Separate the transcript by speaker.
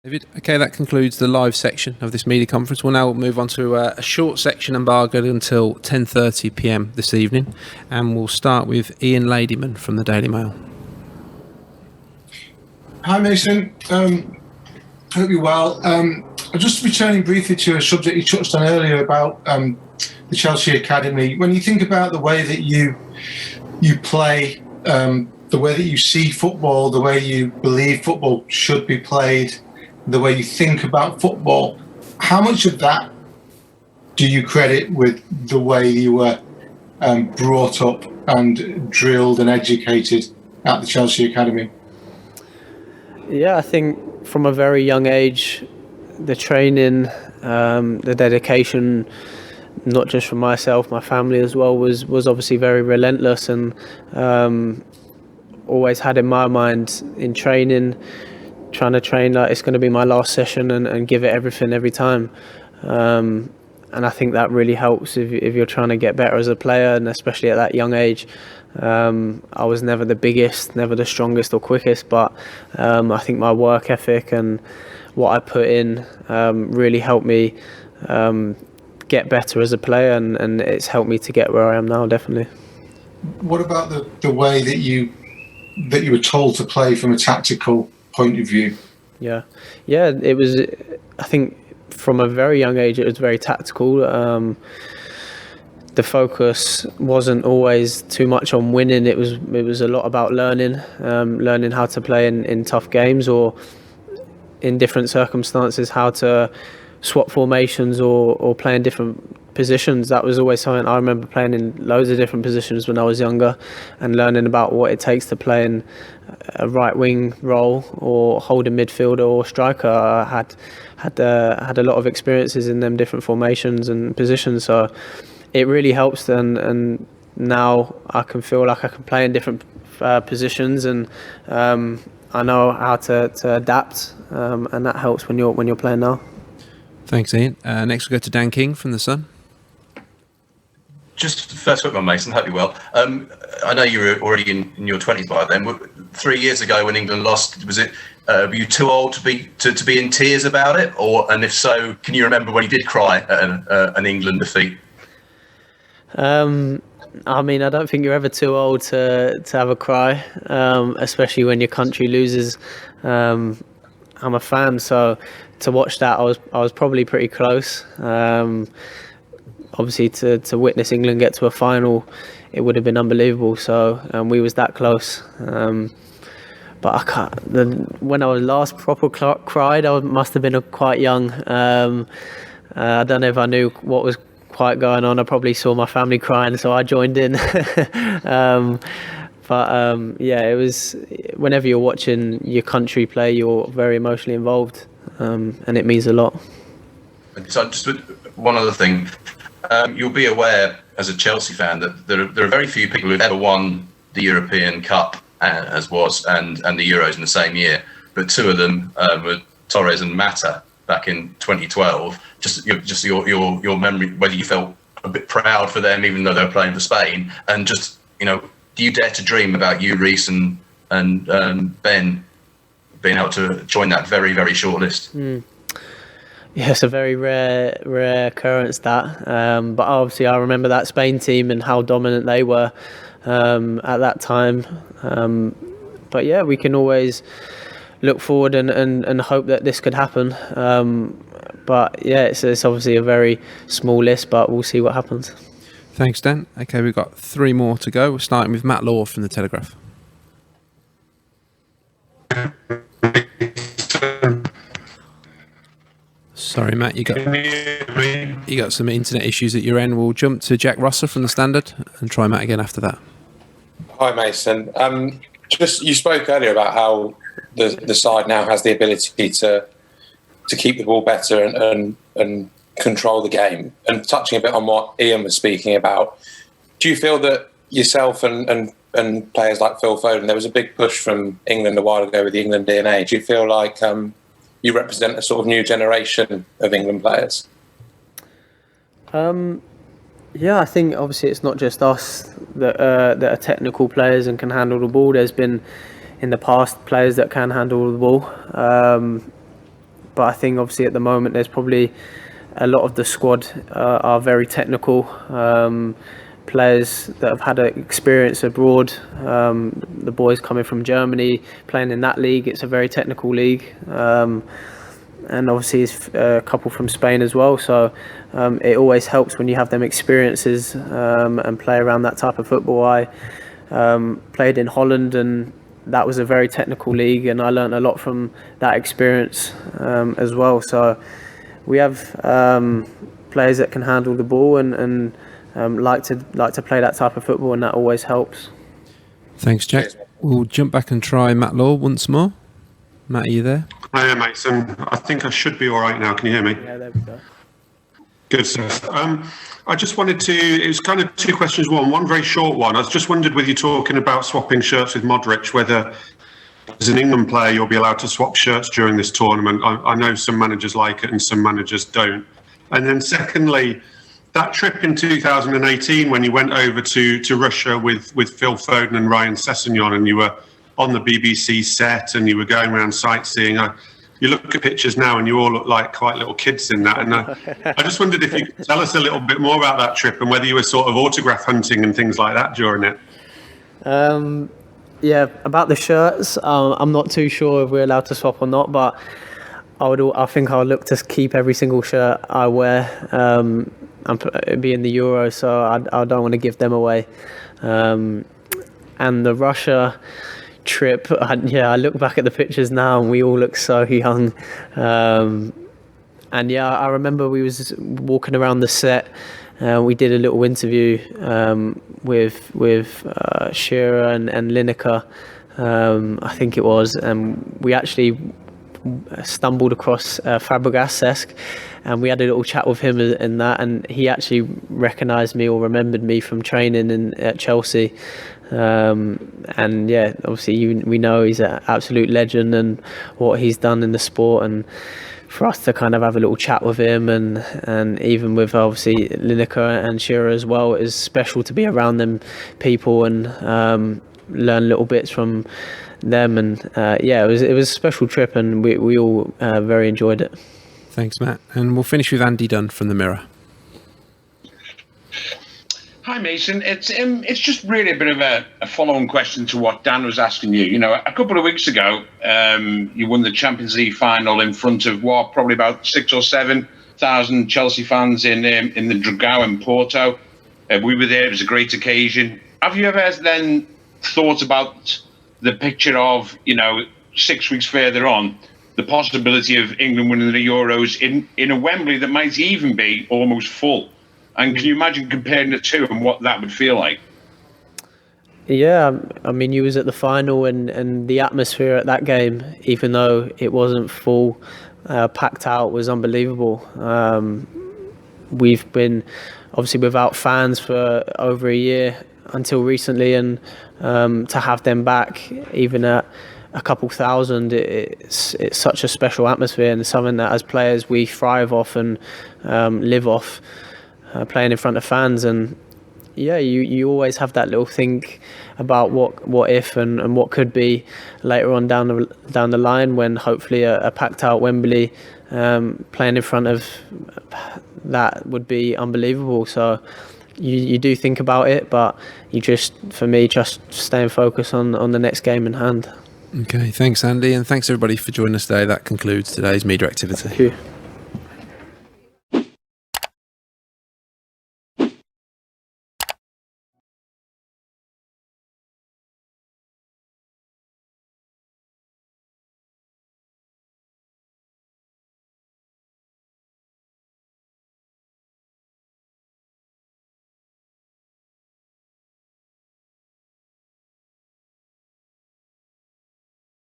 Speaker 1: David. Okay, that concludes the live section of this media conference. We'll now move on to a short section embargoed until 10:30 p.m. this evening, and we'll start with Ian Ladyman from the Daily Mail.
Speaker 2: Hi Mason, hope you're well. I'm just returning briefly to a subject you touched on earlier about the Chelsea Academy. When you think about the way that you play, the way that you see football, the way you believe football should be played, the way you think about football, how much of that do you credit with the way you were brought up and drilled and educated at the Chelsea Academy?
Speaker 3: Yeah, I think from a very young age, the training, the dedication, not just for myself, my family as well, was obviously very relentless, and always had in my mind in training, trying to train like it's going to be my last session and give it everything every time. And I think that really helps if you're trying to get better as a player, and especially at that young age. I was never the biggest, never the strongest or quickest, but I think my work ethic and what I put in really helped me get better as a player, and it's helped me to get where I am now, definitely.
Speaker 2: What about the way that you were told to play from a tactical point of view?
Speaker 3: Yeah, it was, I think from a very young age it was very tactical. The focus wasn't always too much on winning. It was a lot about learning how to play in tough games, or in different circumstances how to swap formations or play in different positions. That was always something I remember, playing in loads of different positions when I was younger, and learning about what it takes to play in a right wing role or holding midfielder or striker. I had a lot of experiences in them different formations and positions, so it really helps. And now I can feel like I can play in different positions, and I know how to adapt, and that helps when you're playing now.
Speaker 1: Thanks, Ian. Next we'll go to Dan King from The Sun.
Speaker 4: Just first quick one, Mason. Hope you're well. I know you were already in your 20s by then. 3 years ago when England lost, was it? Were you too old to be in tears about it? And if so, can you remember when you did cry at an England defeat?
Speaker 3: I mean, I don't think you're ever too old to have a cry, especially when your country loses. I'm a fan, so to watch that, I was probably pretty close. Obviously, to witness England get to a final, it would have been unbelievable. So we was that close. But I can't. When I was last proper cried, I must have been quite young. I don't know if I knew what was quite going on. I probably saw my family crying, so I joined in. Yeah, it was, whenever you're watching your country play, you're very emotionally involved, and it means a lot.
Speaker 4: So just one other thing, you'll be aware as a Chelsea fan that there are very few people who've ever won the European Cup, as was, and the Euros in the same year, but two of them were Torres and Mata back in 2012. Just your memory, whether you felt a bit proud for them even though they were playing for Spain, and just, do you dare to dream about you, Reece and Ben being able to join that very, very short list?
Speaker 3: Yeah, it's a very rare occurrence, that. But obviously I remember that Spain team and how dominant they were at that time. But yeah, we can always look forward and hope that this could happen. But yeah, it's obviously a very small list, but we'll see what happens.
Speaker 1: Thanks, Dan. Okay, we've got 3 more to go. We're starting with Matt Law from The Telegraph. Sorry, Matt, you got some internet issues at your end. We'll jump to Jack Rosser from The Standard and try Matt again after that.
Speaker 5: Hi, Mason. You spoke earlier about how the side now has the ability to keep the ball better and control the game. And touching a bit on what Ian was speaking about, do you feel that yourself and players like Phil Foden, there was a big push from England a while ago with the England DNA. Do you feel like you represent a sort of new generation of England players?
Speaker 3: Yeah, I think obviously it's not just us that are technical players and can handle the ball. There's been in the past players that can handle the ball. but I think obviously at the moment there's probably a lot of the squad are very technical. Players that have had experience abroad, the boys coming from Germany, playing in that league. It's a very technical league. And obviously it's a couple from Spain as well. So it always helps when you have them experiences and play around that type of football. I played in Holland, and that was a very technical league, and I learned a lot from that experience as well. So we have players that can handle the ball and like to play that type of football, and that always helps.
Speaker 1: Thanks, Jack. We'll jump back and try Matt Law once more. Matt, are you there?
Speaker 6: Hi, Mason. I think I should be all right now. Can you hear me?
Speaker 3: Yeah, there we go.
Speaker 6: Good stuff. I just wanted to, it was kind of two questions. One very short one. I just wondered, with you talking about swapping shirts with Modric, whether as an England player you'll be allowed to swap shirts during this tournament. I know some managers like it and some managers don't. And then secondly, that trip in 2018 when you went over to Russia with Phil Foden and Ryan Sessegnon, and you were on the BBC set and you were going around sightseeing. You look at pictures now and you all look like quite little kids in that. And I just wondered if you could tell us a little bit more about that trip and whether you were sort of autograph hunting and things like that during it.
Speaker 3: Yeah, about the shirts, I'm not too sure if we're allowed to swap or not, but I think I'll look to keep every single shirt I wear. It'd be in the Euro, so I don't want to give them away. And the Russia trip, I look back at the pictures now and we all look so young. And yeah, I remember we was walking around the set. We did a little interview with Shearer and Lineker, I think it was, and we actually stumbled across Fabregas, and we had a little chat with him in that, and he actually recognised me or remembered me from training at Chelsea. And yeah, obviously we know he's an absolute legend and what he's done in the sport, and for us to kind of have a little chat with him and even with obviously Lineker and Shearer as well, it is special to be around them people and learn little bits from them. And yeah, it was a special trip, and we all very enjoyed it.
Speaker 1: Thanks, Matt. And we'll finish with Andy Dunn from the Mirror.
Speaker 7: Hi, Mason. It's just really a bit of a follow-on question to what Dan was asking you. You know, a couple of weeks ago, you won the Champions League final in front of probably about 6,000 or 7,000 Chelsea fans in the Dragão in Porto. We were there. It was a great occasion. Have you ever then thought about the picture of, 6 weeks further on, the possibility of England winning the Euros in a Wembley that might even be almost full? And can you imagine comparing the two and what that would feel like?
Speaker 3: Yeah, I mean, you was at the final, and the atmosphere at that game, even though it wasn't full, packed out, was unbelievable. We've been obviously without fans for over a year until recently, and to have them back, even at a couple thousand, it's such a special atmosphere, and something that as players we thrive off and live off. Playing in front of fans. And yeah, you always have that little think about what if and what could be later on down the line, when hopefully a packed out Wembley playing in front of that would be unbelievable. So you do think about it, but you just staying focused on the next game in hand.
Speaker 1: Okay, thanks Andy, and thanks everybody for joining us today. That concludes today's media activity.
Speaker 3: Thank you.